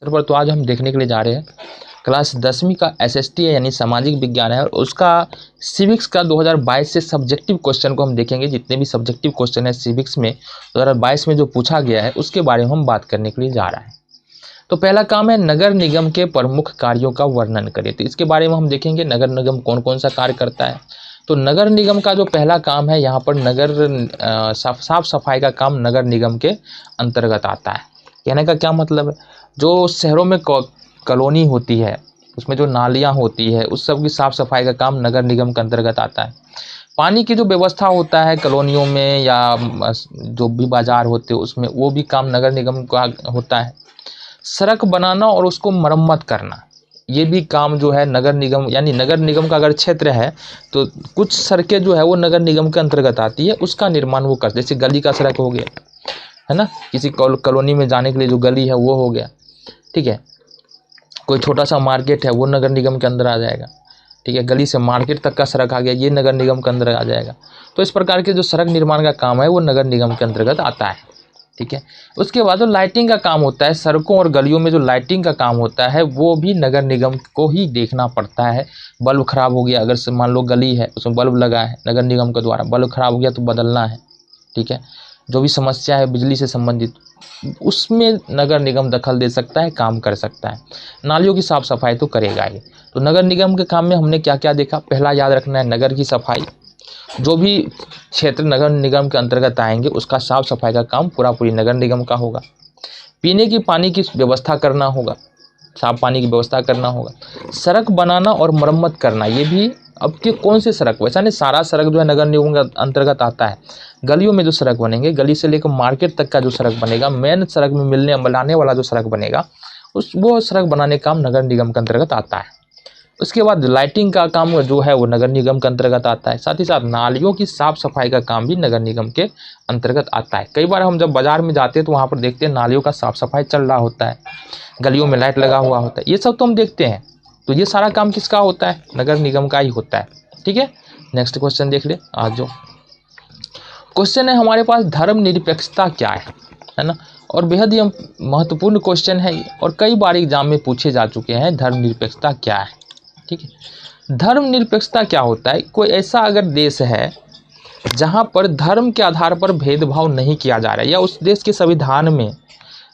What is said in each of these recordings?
पर तो आज हम देखने के लिए जा रहे हैं क्लास 10वीं का SST है यानी सामाजिक विज्ञान है, और उसका सिविक्स का 2022 से सब्जेक्टिव क्वेश्चन को हम देखेंगे। जितने भी सब्जेक्टिव क्वेश्चन है सिविक्स में 2022 में जो पूछा गया है उसके बारे में हम बात करने के लिए जा रहा है। तो पहला काम है नगर निगम के प्रमुख कार्यों का वर्णन करें। तो इसके बारे में हम देखेंगे नगर निगम कौन कौन सा कार्य करता है। तो नगर निगम का जो पहला काम है, यहाँ पर नगर साफ सफाई का काम नगर निगम के अंतर्गत आता है। कहने का क्या मतलब है, जो शहरों में कॉलोनी होती है उसमें जो नालियाँ होती है उस सब की साफ सफाई का काम नगर निगम के अंतर्गत आता है। पानी की जो व्यवस्था होता है कॉलोनियों में या जो भी बाजार होते हैं उसमें, वो भी काम नगर निगम का होता है। सड़क बनाना और उसको मरम्मत करना, ये भी काम जो है नगर निगम, यानी नगर निगम का अगर क्षेत्र है तो कुछ सड़कें जो है वो नगर निगम के अंतर्गत आती है, उसका निर्माण वो करते। जैसे गली का सड़क हो गया है ना, किसी कॉलोनी में जाने के लिए जो गली है वो हो गया, ठीक है। कोई छोटा सा मार्केट है वो नगर निगम के अंदर आ जाएगा, ठीक है। गली से मार्केट तक का सड़क आ गया, ये नगर निगम के अंदर आ जाएगा। तो इस प्रकार के जो सड़क निर्माण का काम है वो नगर निगम के अंतर्गत आता है, ठीक है। उसके बाद जो लाइटिंग का काम होता है, सड़कों और गलियों में जो लाइटिंग का काम होता है वो भी नगर निगम को ही देखना पड़ता है। बल्ब खराब हो गया, अगर मान लो गली है उसमें बल्ब लगा है नगर निगम के द्वारा, बल्ब खराब हो गया तो बदलना है, ठीक है। जो भी समस्या है बिजली से संबंधित उसमें नगर निगम दखल दे सकता है, काम कर सकता है। नालियों की साफ सफाई तो करेगा ही। तो नगर निगम के काम में हमने क्या क्या देखा, पहला याद रखना है नगर की सफाई। जो भी क्षेत्र नगर निगम के अंतर्गत आएंगे उसका साफ सफाई का काम पूरा पूरी नगर निगम का होगा। पीने की पानी की व्यवस्था करना होगा, साफ पानी की व्यवस्था करना होगा। सड़क बनाना और मरम्मत करना, ये भी अब के कौन से सड़क, वैसा नहीं सारा सड़क जो है नगर निगम के अंतर्गत आता है। गलियों में जो सड़क बनेंगे, गली से लेकर मार्केट तक का जो सड़क बनेगा, मेन सड़क में मिलाने वाला जो सड़क बनेगा वो सड़क बनाने का काम नगर निगम के अंतर्गत आता है। उसके बाद लाइटिंग का काम जो है वो नगर निगम के अंतर्गत आता है। साथ ही साथ नालियों की साफ सफाई का काम भी नगर निगम के अंतर्गत आता है। कई बार हम जब बाजार में जाते हैं तो वहाँ पर देखते हैं नालियों का साफ सफाई चल रहा होता है, गलियों में लाइट लगा हुआ होता है, ये सब तो हम देखते हैं। तो ये सारा काम किसका होता है, नगर निगम का ही होता है, ठीक है। नेक्स्ट क्वेश्चन देख ले। आज जो क्वेश्चन है हमारे पास, धर्मनिरपेक्षता क्या है ना, और बेहद ही महत्वपूर्ण क्वेश्चन है और कई बार एग्जाम में पूछे जा चुके हैं। धर्मनिरपेक्षता क्या है, ठीक है। धर्मनिरपेक्षता क्या होता है, कोई ऐसा अगर देश है जहां पर धर्म के आधार पर भेदभाव नहीं किया जा रहा है, या उस देश के संविधान में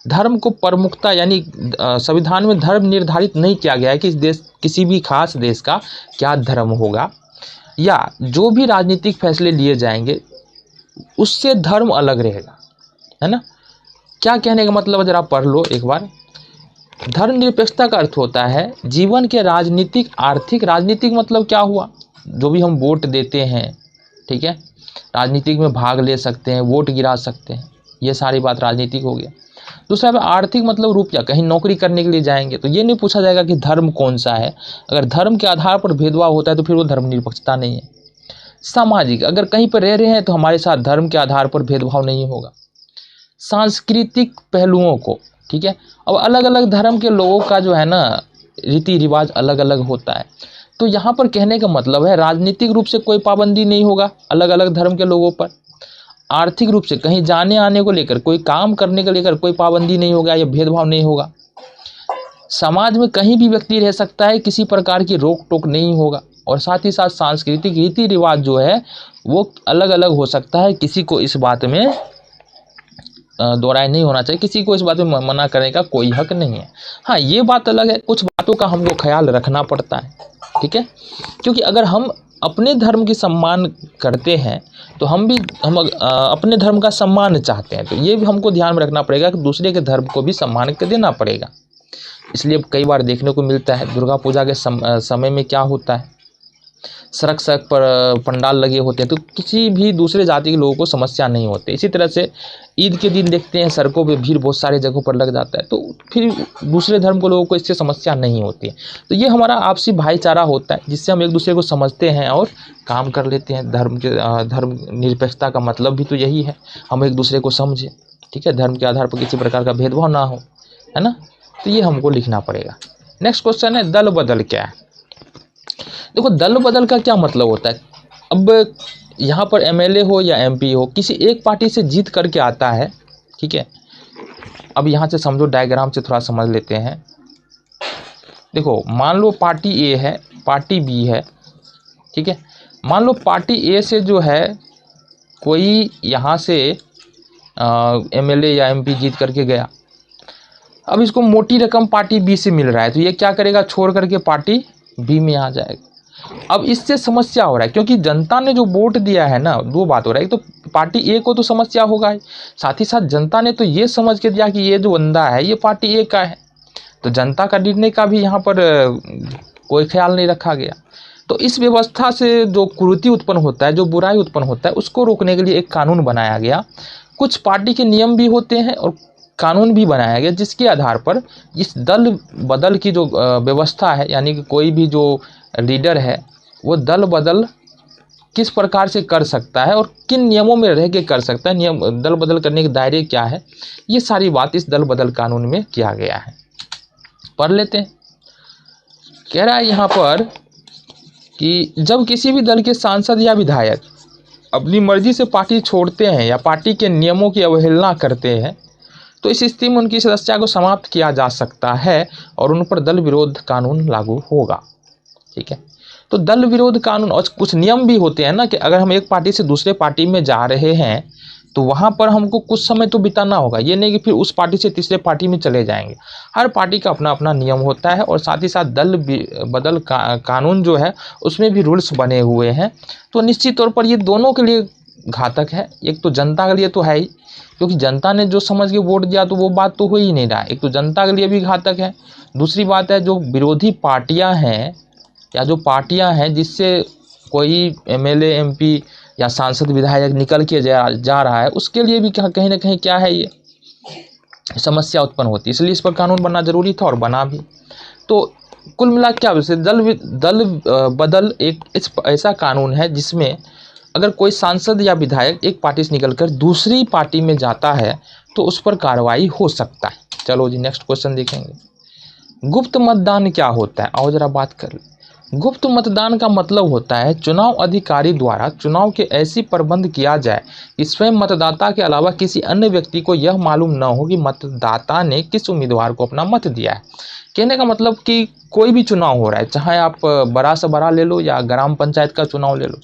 धर्म को प्रमुखता, यानी संविधान में धर्म निर्धारित नहीं किया गया है कि इस देश, किसी भी खास देश का क्या धर्म होगा, या जो भी राजनीतिक फैसले लिए जाएंगे उससे धर्म अलग रहेगा, है ना। क्या कहने का मतलब है, जरा पढ़ लो एक बार। धर्मनिरपेक्षता का अर्थ होता है जीवन के राजनीतिक, आर्थिक, राजनीतिक मतलब क्या हुआ, जो भी हम वोट देते हैं, ठीक है, राजनीतिक में भाग ले सकते हैं, वोट गिरा सकते हैं, ये सारी बात राजनीतिक हो गया। दूसरा है आर्थिक मतलब रुपया, कहीं नौकरी करने के लिए जाएंगे तो ये नहीं पूछा जाएगा कि धर्म कौन सा है। अगर धर्म के आधार पर भेदभाव होता है तो फिर वो धर्मनिरपेक्षता नहीं है। सामाजिक, अगर कहीं पर रह रहे हैं तो हमारे साथ धर्म के आधार पर भेदभाव नहीं होगा। सांस्कृतिक पहलुओं को, ठीक है, अब अलग अलग धर्म के लोगों का जो है ना रीति रिवाज अलग अलग होता है। तो यहाँ पर कहने का मतलब है राजनीतिक रूप से कोई पाबंदी नहीं होगा अलग अलग धर्म के लोगों पर। आर्थिक रूप से कहीं जाने आने को लेकर, कोई काम करने को लेकर कोई पाबंदी नहीं होगा या भेदभाव नहीं होगा। समाज में कहीं भी व्यक्ति रह सकता है, किसी प्रकार की रोक टोक नहीं होगा। और साथ ही साथ सांस्कृतिक रीति रिवाज जो है वो अलग अलग हो सकता है, किसी को इस बात में दोहराए नहीं होना चाहिए, किसी को इस बात में मना करने का कोई हक नहीं है। हाँ, ये बात अलग है, कुछ बातों का हमको ख्याल रखना पड़ता है, ठीक है, क्योंकि अगर हम अपने धर्म की सम्मान करते हैं तो हम अपने धर्म का सम्मान चाहते हैं, तो ये भी हमको ध्यान में रखना पड़ेगा कि दूसरे के धर्म को भी सम्मान देना पड़ेगा। इसलिए कई बार देखने को मिलता है दुर्गा पूजा के समय में क्या होता है, सड़क पर पंडाल लगे होते हैं तो किसी भी दूसरे जाति के लोगों को समस्या नहीं होती। इसी तरह से ईद के दिन देखते हैं सड़कों पे भीड़ बहुत सारे जगहों पर लग जाता है, तो फिर दूसरे धर्म के लोगों को इससे समस्या नहीं होती है। तो ये हमारा आपसी भाईचारा होता है जिससे हम एक दूसरे को समझते हैं और काम कर लेते हैं। धर्म निरपेक्षता का मतलब भी तो यही है, हम एक दूसरे को समझें, ठीक है, धर्म के आधार पर किसी प्रकार का भेदभाव ना हो, है ना। तो ये हमको लिखना पड़ेगा। नेक्स्ट क्वेश्चन है दल बदल क्या है। देखो दल बदल का क्या मतलब होता है, अब यहाँ पर MLA हो या MP हो, किसी एक पार्टी से जीत करके आता है, ठीक है, अब यहाँ से समझो, डायग्राम से थोड़ा समझ लेते हैं। देखो, मान लो पार्टी ए है, पार्टी बी है, ठीक है। मान लो पार्टी ए से जो है कोई यहाँ से एमएलए या एमपी जीत करके गया। अब इसको मोटी रकम पार्टी बी से मिल रहा है, तो ये क्या करेगा, छोड़ करके पार्टी बी में आ जाएगा। अब इससे समस्या हो रहा है, क्योंकि जनता ने जो वोट दिया है ना, दो बात हो रहा है। एक तो पार्टी ए को तो समस्या होगा ही, साथ ही साथ जनता ने तो ये समझ के दिया कि ये जो बंदा है ये पार्टी ए का है, तो जनता का निर्णय का भी यहाँ पर कोई ख्याल नहीं रखा गया। तो इस व्यवस्था से जो कुरीति उत्पन्न होता है, जो बुराई उत्पन्न होता है, उसको रोकने के लिए एक कानून बनाया गया। कुछ पार्टी के नियम भी होते हैं और कानून भी बनाया गया, जिसके आधार पर इस दल बदल की जो व्यवस्था है, यानी कि कोई भी जो लीडर है वो दल बदल किस प्रकार से कर सकता है और किन नियमों में रह के कर सकता है, नियम दल बदल करने के दायरे क्या है, ये सारी बात इस दल बदल कानून में किया गया है। पढ़ लेते हैं। कह रहा है यहाँ पर कि जब किसी भी दल के सांसद या विधायक अपनी मर्जी से पार्टी छोड़ते हैं या पार्टी के नियमों की अवहेलना करते हैं, तो इस स्थिति में उनकी सदस्यता को समाप्त किया जा सकता है और उन पर दल विरोध कानून लागू होगा। ठीक है, तो दल विरोध कानून और कुछ नियम भी होते हैं ना, कि अगर हम एक पार्टी से दूसरे पार्टी में जा रहे हैं तो वहाँ पर हमको कुछ समय तो बिताना होगा। ये नहीं कि फिर उस पार्टी से तीसरे पार्टी में चले जाएंगे। हर पार्टी का अपना अपना नियम होता है और साथ ही साथ दल बदल कानून जो है उसमें भी रूल्स बने हुए हैं। तो निश्चित तौर पर ये दोनों के लिए घातक है। एक तो जनता के लिए तो है ही, क्योंकि जनता ने जो समझ के वोट दिया तो वो बात तो हो ही नहीं रहा है। एक तो जनता के लिए भी घातक है। दूसरी बात है, जो विरोधी पार्टियां हैं या जो पार्टियां हैं जिससे कोई एमएलए एमपी या सांसद विधायक निकल के जा रहा है, उसके लिए भी कहीं ना कहीं क्या है, ये समस्या उत्पन्न होती है। इसलिए इस पर कानून बनना जरूरी था और बना भी। तो कुल मिला क्या वैसे दल बदल एक ऐसा कानून है जिसमें अगर कोई सांसद या विधायक एक पार्टी से निकलकर दूसरी पार्टी में जाता है तो उस पर कार्रवाई हो सकता है। चलो जी, नेक्स्ट क्वेश्चन देखेंगे। गुप्त मतदान क्या होता है, आओ जरा बात कर ले। गुप्त मतदान का मतलब होता है चुनाव अधिकारी द्वारा चुनाव के ऐसी प्रबंध किया जाए कि स्वयं मतदाता के अलावा किसी अन्य व्यक्ति को यह मालूम न हो कि मतदाता ने किस उम्मीदवार को अपना मत दिया है। कहने का मतलब कि कोई भी चुनाव हो रहा है, चाहे आप बड़ा से बड़ा ले लो या ग्राम पंचायत का चुनाव ले लो,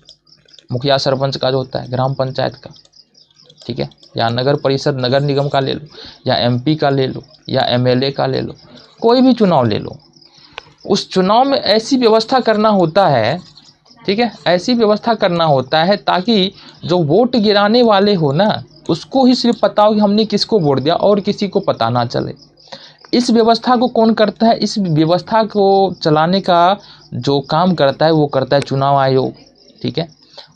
मुखिया सरपंच का जो होता है ग्राम पंचायत का, ठीक है, या नगर परिषद नगर निगम का ले लो, या एमपी का ले लो, या एमएलए का ले लो, कोई भी चुनाव ले लो। उस चुनाव में ऐसी व्यवस्था करना होता है, ठीक है, ऐसी व्यवस्था करना होता है ताकि जो वोट गिराने वाले हो ना, उसको ही सिर्फ पता हो कि हमने किसको वोट दिया और किसी को पता ना चले। इस व्यवस्था को कौन करता है? इस व्यवस्था को चलाने का जो काम करता है वो करता है चुनाव आयोग, ठीक है।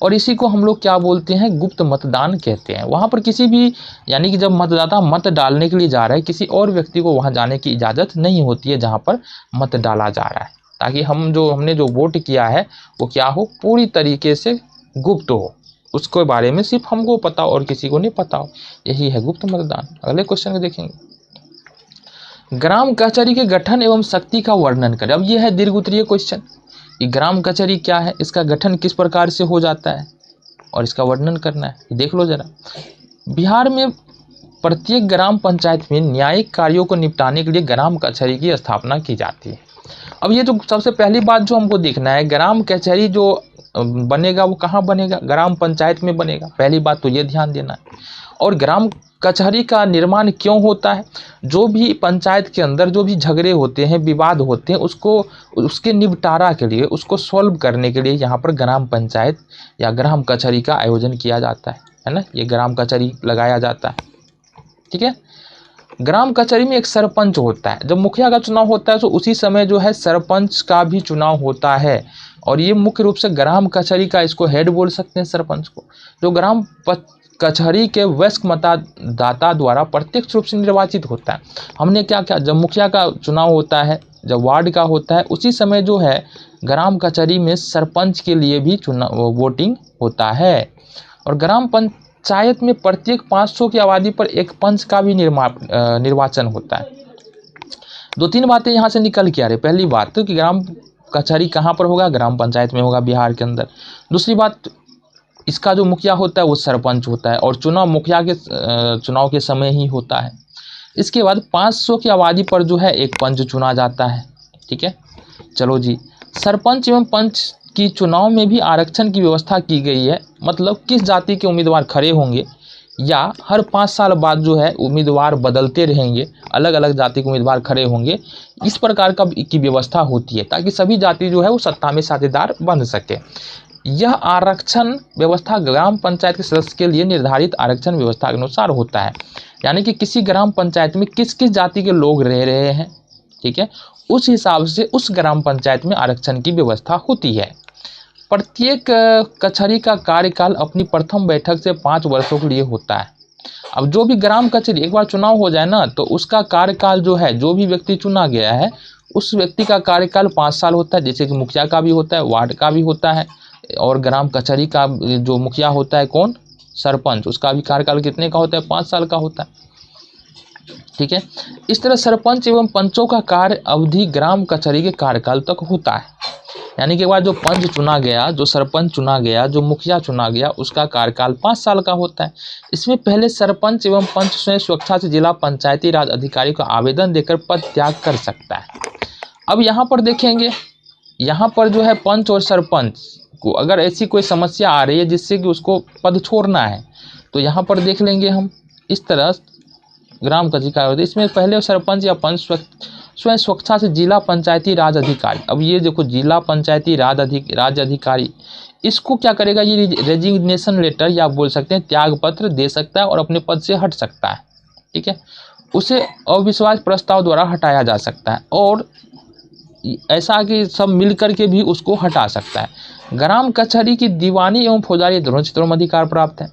और इसी को हम लोग क्या बोलते हैं, गुप्त मतदान कहते हैं। वहाँ पर किसी भी, यानी कि जब मतदाता मत डालने के लिए जा रहा है, किसी और व्यक्ति को वहाँ जाने की इजाज़त नहीं होती है जहाँ पर मत डाला जा रहा है, ताकि हमने जो वोट किया है वो क्या हो, पूरी तरीके से गुप्त हो, उसके बारे में सिर्फ हमको पता हो और किसी को नहीं पता हो। यही है गुप्त मतदान। अगले क्वेश्चन को देखेंगे। ग्राम कचहरी के गठन एवं शक्ति का वर्णन करें। अब यह है दीर्घ उत्तरीय क्वेश्चन कि ग्राम कचहरी क्या है, इसका गठन किस प्रकार से हो जाता है और इसका वर्णन करना है। देख लो जरा। बिहार में प्रत्येक ग्राम पंचायत में न्यायिक कार्यों को निपटाने के लिए ग्राम कचहरी की स्थापना की जाती है। अब ये जो सबसे पहली बात जो हमको देखना है, ग्राम कचहरी जो बनेगा वो कहाँ बनेगा, ग्राम पंचायत में बनेगा। पहली बात तो ये ध्यान देना है। और ग्राम कचहरी का निर्माण क्यों होता है? जो भी पंचायत के अंदर जो भी झगड़े होते हैं, विवाद होते हैं, उसके निपटारा के लिए, उसको सॉल्व करने के लिए यहाँ पर ग्राम पंचायत या ग्राम कचहरी का आयोजन किया जाता है ना। ये ग्राम कचहरी लगाया जाता है, ठीक है। ग्राम कचहरी में एक सरपंच होता है। जब मुखिया का चुनाव होता है तो उसी समय जो है सरपंच का भी चुनाव होता है। और ये मुख्य रूप से ग्राम कचहरी का, इसको हेड बोल सकते हैं सरपंच को, जो ग्राम कचहरी के वयस्क मतदाता द्वारा प्रत्यक्ष रूप से निर्वाचित होता है। हमने क्या किया, जब मुखिया का चुनाव होता है, जब वार्ड का होता है, उसी समय जो है ग्राम कचहरी में सरपंच के लिए भी वोटिंग होता है। और ग्राम पंचायत में प्रत्येक 500 की आबादी पर एक पंच का भी निर्वाचन होता है। 2-3 बातें यहाँ से निकल के आ रही। पहली बात तो कि ग्राम कचहरी कहाँ पर होगा, ग्राम पंचायत में होगा, बिहार के अंदर। दूसरी बात, इसका जो मुखिया होता है वो सरपंच होता है और चुनाव मुखिया के चुनाव के समय ही होता है। इसके बाद 500 की आबादी पर जो है एक पंच चुना जाता है। ठीक है, चलो जी, सरपंच एवं पंच की चुनाव में भी आरक्षण की व्यवस्था की गई है। मतलब किस जाति के उम्मीदवार खड़े होंगे या हर 5 साल बाद जो है उम्मीदवार बदलते रहेंगे, अलग अलग जाति के उम्मीदवार खड़े होंगे, इस प्रकार की व्यवस्था होती है ताकि सभी जाति जो है वो सत्ता में साझेदार बन सके। यह आरक्षण व्यवस्था ग्राम पंचायत के सदस्य के लिए निर्धारित आरक्षण व्यवस्था के अनुसार होता है, यानी कि किसी ग्राम पंचायत में किस किस जाति के लोग रह रहे हैं, ठीक है, उस हिसाब से उस ग्राम पंचायत में आरक्षण की व्यवस्था होती है। प्रत्येक कचहरी का कार्यकाल अपनी प्रथम बैठक से 5 वर्षों के लिए होता है। अब जो भी ग्राम कचहरी एक बार चुनाव हो जाए ना, तो उसका कार्यकाल जो है, जो भी व्यक्ति चुना गया है उस व्यक्ति का कार्यकाल 5 साल होता है। जैसे कि मुखिया का भी होता है, वार्ड का भी होता है, और ग्राम कचहरी का जो मुखिया होता है कौन, सरपंच, उसका भी कार्यकाल कितने का होता है, 5 साल का होता है। ठीक है, इस तरह सरपंच एवं पंचों का कार्य अवधि ग्राम कचहरी के कार्यकाल तक होता है। यानी कि एक बार जो पंच चुना गया, जो सरपंच चुना गया, जो मुखिया चुना गया, उसका कार्यकाल 5 साल का होता है। इसमें पहले सरपंच एवं पंच स्वयं स्वेच्छा से जिला पंचायती राज अधिकारी को आवेदन देकर पद त्याग कर सकता है। अब यहाँ पर देखेंगे, यहाँ पर जो है पंच और सरपंच को अगर ऐसी कोई समस्या आ रही है जिससे कि उसको पद छोड़ना है, तो यहाँ पर देख लेंगे हम इस तरह ग्राम कचहरी का होता है। इसमें पहले सरपंच या पंच स्वयं स्वेच्छा से जिला पंचायती राज अधिकारी, अब ये देखो जिला पंचायती राज अधिकारी, इसको क्या करेगा, ये रेजिग्नेशन लेटर या बोल सकते हैं त्याग पत्र दे सकता है और अपने पद से हट सकता है। ठीक है, उसे अविश्वास प्रस्ताव द्वारा हटाया जा सकता है और ऐसा कि सब मिल करके भी उसको हटा सकता है। ग्राम कचहरी की दीवानी एवं फौजदारी दोनों क्षेत्रों में अधिकार प्राप्त है।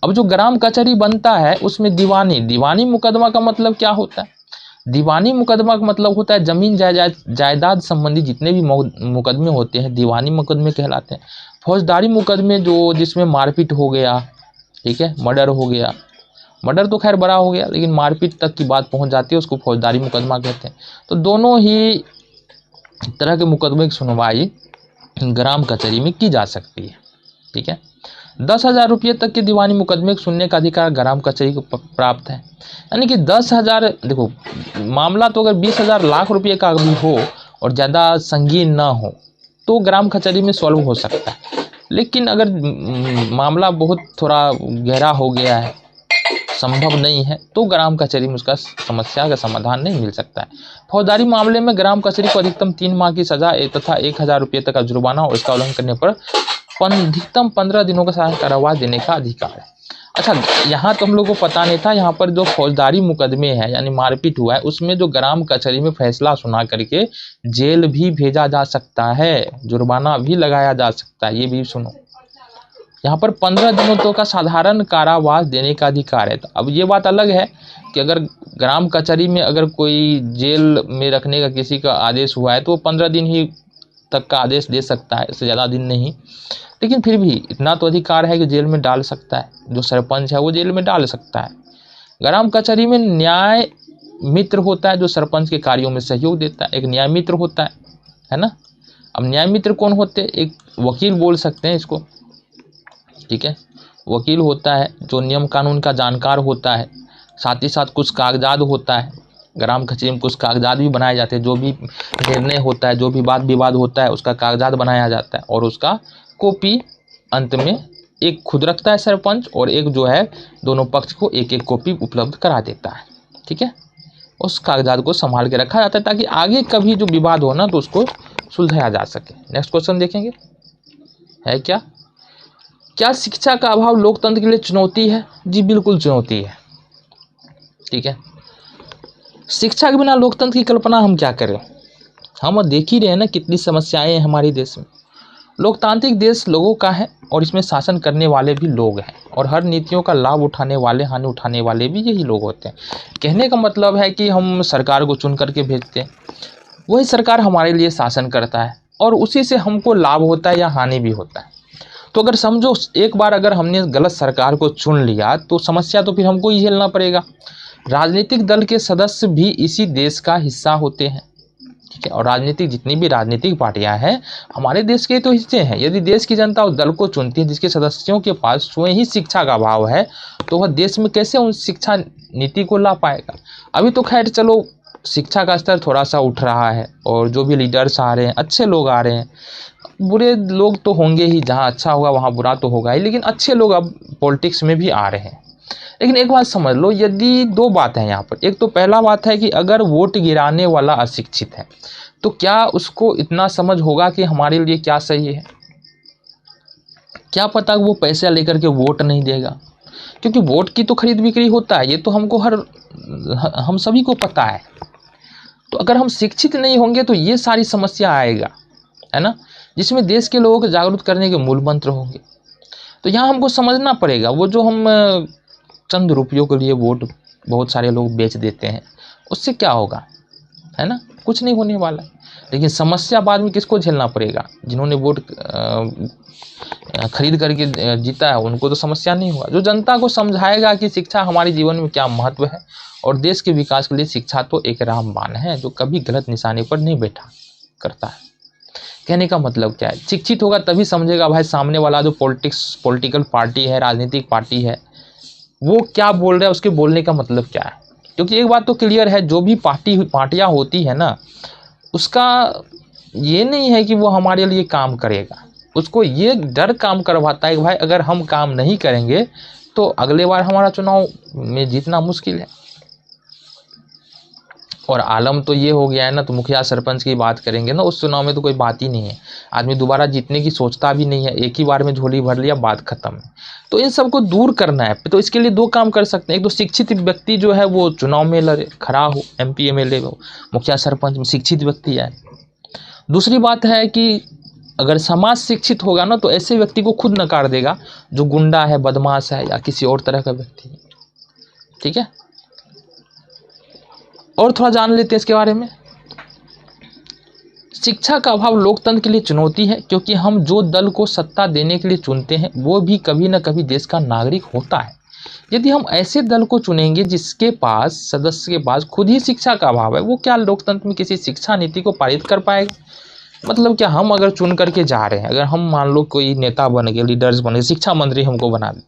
अब जो ग्राम कचहरी बनता है उसमें दीवानी मुकदमा का मतलब क्या होता है, दीवानी मुकदमा का मतलब होता है जमीन जायदाद संबंधी जितने भी मुकदमे होते हैं दीवानी मुकदमे कहलाते हैं। फौजदारी मुकदमे जो जिसमें मारपीट हो गया, ठीक है, मर्डर हो गया, मर्डर तो खैर बड़ा हो गया लेकिन मारपीट तक की बात पहुंच जाती है, उसको फौजदारी मुकदमा कहते हैं। तो दोनों ही तरह के मुकदमे की सुनवाई ग्राम कचहरी में की जा सकती है। ठीक है, 10,000 रुपये तक के दीवानी मुकदमे को सुनने का अधिकार ग्राम कचहरी को प्राप्त है। यानी कि 10,000, देखो मामला तो अगर 20,000 लाख रुपये का भी हो और ज़्यादा संगीन ना हो तो ग्राम कचहरी में सॉल्व हो सकता है, लेकिन अगर मामला बहुत थोड़ा गहरा हो गया है, संभव नहीं है, तो ग्राम कचहरी में उसका समस्या का समाधान नहीं मिल सकता है। फौजदारी मामले में ग्राम कचहरी को अधिकतम 3 माह की सजा तथा 1,000 रुपये तक का जुर्माना और इसका उल्लंघन करने पर अधिकतम 15 दिनों का सजा कारावास देने का अधिकार है। अच्छा, यहाँ तो हम लोग को पता नहीं था, यहाँ पर जो फौजदारी मुकदमे हैं यानी मारपीट हुआ है उसमें जो ग्राम कचहरी में फैसला सुना करके जेल भी भेजा जा सकता है, जुर्माना भी लगाया जा सकता है। ये भी सुनो, यहाँ पर 15 दिनों तक का साधारण कारावास देने का अधिकार है। तो अब ये बात अलग है कि अगर ग्राम कचहरी में अगर कोई जेल में रखने का किसी का आदेश हुआ है तो वो 15 दिन ही तक का आदेश दे सकता है, इससे ज़्यादा दिन नहीं, लेकिन फिर भी इतना तो अधिकार है कि जेल में डाल सकता है, जो सरपंच है वो जेल में डाल सकता है। ग्राम कचहरी में न्याय मित्र होता है जो सरपंच के कार्यों में सहयोग देता है, एक न्याय मित्र होता है ना। अब न्याय मित्र कौन होते हैं, एक वकील बोल सकते हैं इसको, ठीक है, वकील होता है जो नियम कानून का जानकार होता है, साथ ही साथ कुछ कागजात होता है, ग्राम कचहरी में कुछ कागजात भी बनाए जाते हैं, जो भी निर्णय होता है, जो भी वाद विवाद होता है उसका कागजात बनाया जाता है और उसका कॉपी अंत में एक खुद रखता है सरपंच और एक जो है दोनों पक्ष को एक एक कॉपी उपलब्ध करा देता है। ठीक है, उस कागजात को संभाल के रखा जाता है ताकि आगे कभी जो विवाद हो ना तो उसको सुलझाया जा सके। नेक्स्ट क्वेश्चन देखेंगे, है क्या शिक्षा का अभाव लोकतंत्र के लिए चुनौती है? जी बिल्कुल चुनौती है। ठीक है, शिक्षा के बिना लोकतंत्र की कल्पना हम क्या करें, हम देख ही रहे हैं ना कितनी समस्याएं हैं हमारे देश में। लोकतांत्रिक देश लोगों का है और इसमें शासन करने वाले भी लोग हैं और हर नीतियों का लाभ उठाने वाले, हानि उठाने वाले भी यही लोग होते हैं। कहने का मतलब है कि हम सरकार को चुन करके भेजते हैं, वही सरकार हमारे लिए शासन करता है और उसी से हमको लाभ होता है या हानि भी होता है। तो अगर समझो एक बार अगर हमने गलत सरकार को चुन लिया तो समस्या तो फिर हमको ही झेलना पड़ेगा। राजनीतिक दल के सदस्य भी इसी देश का हिस्सा होते हैं। ठीक है। और राजनीतिक जितनी भी राजनीतिक पार्टियां हैं हमारे देश के तो हिस्से हैं। यदि देश की जनता उस दल को चुनती है जिसके सदस्यों के पास स्वयं ही शिक्षा का अभाव है, तो वह देश में कैसे उन शिक्षा नीति को ला पाएगा। अभी तो खैर चलो शिक्षा का स्तर थोड़ा सा उठ रहा है और जो भी लीडर्स आ रहे हैं अच्छे लोग आ रहे हैं, बुरे लोग तो होंगे ही, जहाँ अच्छा होगा वहाँ बुरा तो होगा ही, लेकिन अच्छे लोग अब पॉलिटिक्स में भी आ रहे हैं। लेकिन एक बात समझ लो, यदि दो बात है यहाँ पर। एक तो पहला बात है कि अगर वोट गिराने वाला अशिक्षित है तो क्या उसको इतना समझ होगा कि हमारे लिए क्या सही है। क्या पता वो पैसा लेकर के वोट नहीं देगा, क्योंकि वोट की तो खरीद बिक्री होता है, ये तो हम सभी को पता है। तो अगर हम शिक्षित नहीं होंगे तो ये सारी समस्या आएगा, है ना, जिसमें देश के लोगों को जागरूक करने के मूल मंत्र होंगे। तो यहाँ हमको समझना पड़ेगा, वो जो हम चंद रुपयों के लिए वोट बहुत सारे लोग बेच देते हैं, उससे क्या होगा, है ना, कुछ नहीं होने वाला है। लेकिन समस्या बाद में किसको झेलना पड़ेगा, जिन्होंने वोट खरीद करके जीता है उनको तो समस्या नहीं होगा। जो जनता को समझाएगा कि शिक्षा हमारे जीवन में क्या महत्व है और देश के विकास के लिए शिक्षा तो एक रामबाण है जो कभी गलत निशाने पर नहीं बैठा करता है। कहने का मतलब क्या है, शिक्षित होगा तभी समझेगा भाई सामने वाला जो पॉलिटिकल पार्टी है, राजनीतिक पार्टी है, वो क्या बोल रहा है, उसके बोलने का मतलब क्या है। क्योंकि एक बात तो क्लियर है, जो भी पार्टियां होती है ना, उसका ये नहीं है कि वो हमारे लिए काम करेगा, उसको ये डर काम करवाता है कि भाई अगर हम काम नहीं करेंगे तो अगले बार हमारा चुनाव में जीतना मुश्किल है। और आलम तो ये हो गया है ना, तो मुखिया सरपंच की बात करेंगे ना, उस चुनाव में तो कोई बात ही नहीं है, आदमी दोबारा जीतने की सोचता भी नहीं है, एक ही बार में झोली भर लिया, बात खत्म है। तो इन सबको दूर करना है, तो इसके लिए दो काम कर सकते हैं। एक तो शिक्षित व्यक्ति जो है वो चुनाव में लड़े, खड़ा हो, MP MLA हो, मुखिया सरपंच में शिक्षित व्यक्ति है। दूसरी बात है कि अगर समाज शिक्षित होगा ना तो ऐसे व्यक्ति को खुद नकार देगा जो गुंडा है, बदमाश है या किसी और तरह का व्यक्ति है। ठीक है, और थोड़ा जान लेते हैं इसके बारे में। शिक्षा का अभाव लोकतंत्र के लिए चुनौती है, क्योंकि हम जो दल को सत्ता देने के लिए चुनते हैं वो भी कभी ना कभी देश का नागरिक होता है। यदि हम ऐसे दल को चुनेंगे जिसके पास सदस्य के पास खुद ही शिक्षा का अभाव है, वो क्या लोकतंत्र में किसी शिक्षा नीति को पारित कर पाएगा। मतलब क्या, हम अगर चुन करके जा रहे हैं, अगर हम मान लो कोई नेता बन गए, लीडर्स बन गए, शिक्षा मंत्री हमको बना दे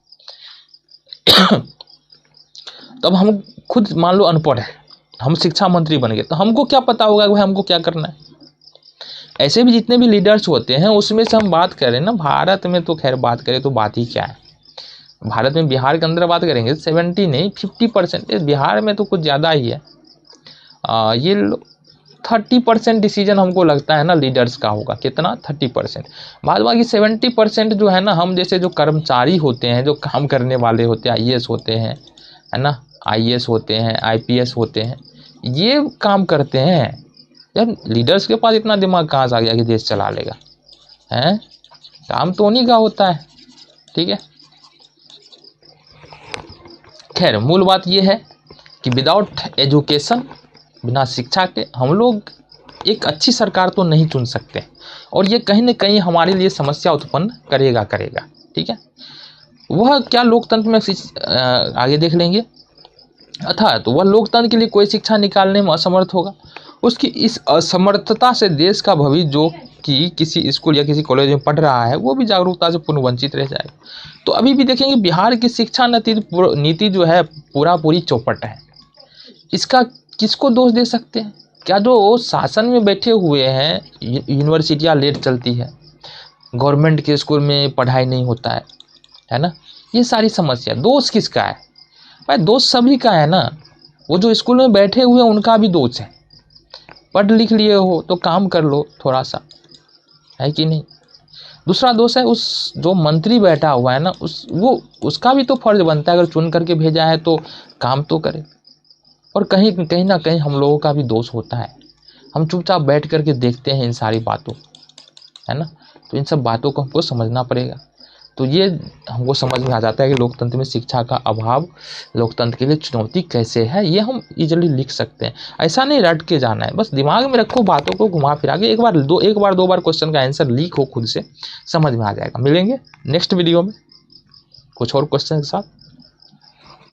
तो अब हम खुद मान लो अनपढ़ है, हम शिक्षा मंत्री बन गए, तो हमको क्या पता होगा कि हमको क्या करना है। ऐसे भी जितने भी लीडर्स होते हैं उसमें से हम बात करें ना, भारत में तो खैर बात करें तो बात ही क्या है, भारत में बिहार के अंदर बात करेंगे 70 नहीं 50%, बिहार में तो कुछ ज़्यादा ही है। ये 30% डिसीजन हमको लगता है ना लीडर्स का होगा, कितना 30%। बाद बाकी 70% जो है ना, हम जैसे जो कर्मचारी होते हैं, जो काम करने वाले होते हैं, IAS होते हैं, है ना, IAS होते हैं, IPS होते हैं, ये काम करते हैं। यार लीडर्स के पास इतना दिमाग कहाँ से आ गया कि देश चला लेगा, हैं, काम तो उन्हीं का होता है। ठीक है, खैर मूल बात ये है कि विदाउट एजुकेशन, बिना शिक्षा के हम लोग एक अच्छी सरकार तो नहीं चुन सकते, और ये कहीं ना कहीं हमारे लिए समस्या उत्पन्न करेगा। ठीक है, वह क्या लोकतंत्र में आगे देख लेंगे। अर्थात वह लोकतंत्र के लिए कोई शिक्षा निकालने में असमर्थ होगा। उसकी इस असमर्थता से देश का भविष्य, जो कि किसी स्कूल या किसी कॉलेज में पढ़ रहा है, वो भी जागरूकता से पूर्ण वंचित रह जाएगा। तो अभी भी देखेंगे बिहार की शिक्षा नीति जो है पूरी चौपट है। इसका किसको दोष दे सकते हैं? क्या जो शासन में बैठे हुए हैं, यूनिवर्सिटियाँ लेट चलती है, गवर्नमेंट के स्कूल में पढ़ाई नहीं होता है ना, ये सारी समस्या दोष किसका है भाई? दोष सभी का है ना। वो जो स्कूल में बैठे हुए हैं उनका भी दोष है, पढ़ लिख लिए हो तो काम कर लो थोड़ा सा, है कि नहीं। दूसरा दोष है उस जो मंत्री बैठा हुआ है ना, उसका भी तो फर्ज बनता है, अगर चुन करके भेजा है तो काम तो करे। और कहीं ना कहीं हम लोगों का भी दोष होता है, हम चुपचाप बैठ करके देखते हैं इन सारी बातों, है ना। तो इन सब बातों को हमको समझना पड़ेगा। तो ये हमको समझ में आ जाता है कि लोकतंत्र में शिक्षा का अभाव लोकतंत्र के लिए चुनौती कैसे है, ये हम इजीली लिख सकते हैं। ऐसा नहीं रट के जाना है, बस दिमाग में रखो, बातों को घुमा फिरा के एक बार दो बार क्वेश्चन का आंसर लीक हो, खुद से समझ में आ जाएगा। मिलेंगे नेक्स्ट वीडियो में कुछ और क्वेश्चन के साथ।